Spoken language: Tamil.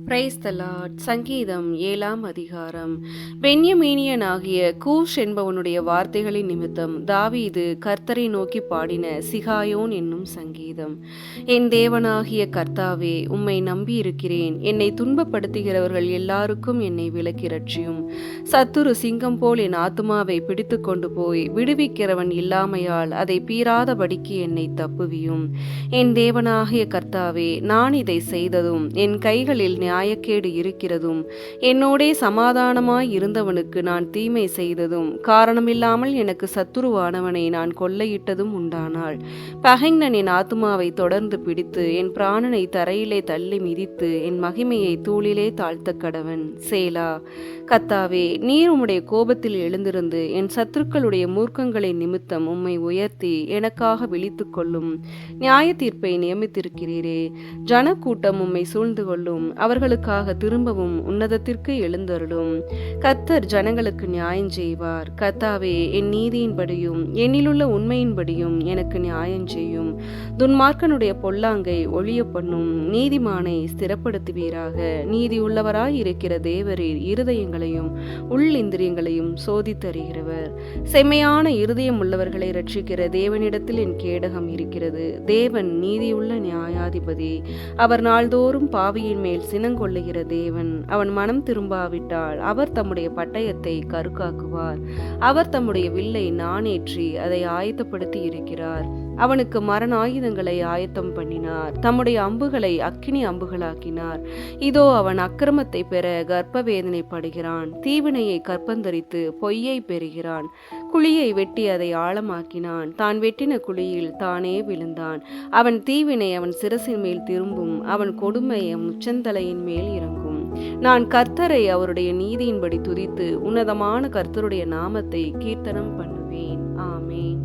Praise the Lord. சங்கீதம் 7ஆம் அதிகாரம். பென்யமீனியனாகிய கூஷ் என்பவனுடைய வார்த்தைகளின் நிமித்தம் தாவீது கர்த்தரை நோக்கி பாடின சிகாயோன் என்னும் சங்கீதம். என் தேவனாகிய கர்த்தாவே, உம்மை நம்பி இருக்கிறேன். என்னை துன்பப்படுத்துகிறவர்கள் எல்லாருக்கும் என்னை விலக்கி ரட்சியும். சத்துரு சிங்கம் போல் என் ஆத்துமாவை பிடித்து கொண்டு போய் விடுவிக்கிறவன் இல்லாமையால் அதை பீறாதபடிக்கு என்னை தப்புவியும். என் தேவனாகிய கர்த்தாவே, நான் இதை செய்ததும் என் கைகளில் நியாயக்கேடு இருக்கிறதும் என்னோடே சமாதானமாய் இருந்தவனுக்கு நான் தீமை செய்ததும் காரணமில்லாமல் எனக்கு சத்துருவானவனை நான் கொள்ளையிட்டதும் உண்டானால், பகைஞன் என் ஆத்துமாவை தொடர்ந்து பிடித்து என் பிராணனை தரையிலே தள்ளி மிதித்து என் மகிமையை தூளிலே தாழ்த்த கடவன். சேலா. கர்த்தாவே, நீர் உம்முடைய கோபத்தில் எழுந்திருந்து என் சத்துருக்களுடைய மூர்க்கங்களின் நிமித்தம் உம்மை உயர்த்தி எனக்காக விழித்து கொள்ளும். நியாய தீர்ப்பை நியமித்திருக்கிறீரே. ஜனக்கூட்டம் உம்மை சூழ்ந்து கொள்ளும். அவர்களுக்காக திரும்பவும் உன்னதத்திற்கு எழுந்தருளும். கர்த்தர் ஜனங்களுக்கு நியாயம் செய்வார். கர்த்தாவே, என் நீதியின்படியும் என்னிலுள்ள உண்மையின்படியும் எனக்கு நியாயம் செய்யும். துன்மார்க்கனுடைய பொல்லாங்கை ஒழிய பண்ணும். நீதிமானை ஸ்திரப்படுத்துவீராக. நீதி உள்ளவராய் இருக்கிற தேவரீர் இருதயங்களையும் உள்ளிந்திரியங்களையும் சோதித்தறிகிறவர். செம்மையான இருதயம் உள்ளவர்களை ரட்சிக்கிற தேவனிடத்தில் என் கேடகம் இருக்கிறது. தேவன் நீதியுள்ள நியாயாதிபதி. அவர் நாள்தோறும் பாவியின் மேல் சினங்கொள்ளுகிற தேவன். அவன் மனம் திரும்பாவிட்டால் அவர் தம்முடைய பட்டயத்தை கருக்காக்குவார். அவர் தம்முடைய வில்லை நாணேற்றி அதை ஆயத்தப்படுத்தி இருக்கிறார். அவனுக்கு மரண ஆயுதங்களை ஆயத்தம் பண்ணினார். தம்முடைய அம்புகளை அக்கினி அம்புகளாக்கினார். இதோ, அவன் அக்கிரமத்தை பெற கர்ப்ப வேதனைப்படுகிறான். தீவினையை கற்பந்தரித்து பொய்யை பெறுகிறான். குழியை வெட்டி அதை ஆழமாக்கினான். தான் வெட்டின குழியில் தானே விழுந்தான். அவன் தீவினை அவன் சிரசின் மேல் திரும்பும். அவன் கொடுமை முச்சந்தலையின் மேல் இறங்கும். நான் கர்த்தரை அவருடைய நீதியின்படி துதித்து உன்னதமான கர்த்தருடைய நாமத்தை கீர்த்தனம் பண்ணுவேன். ஆமென்.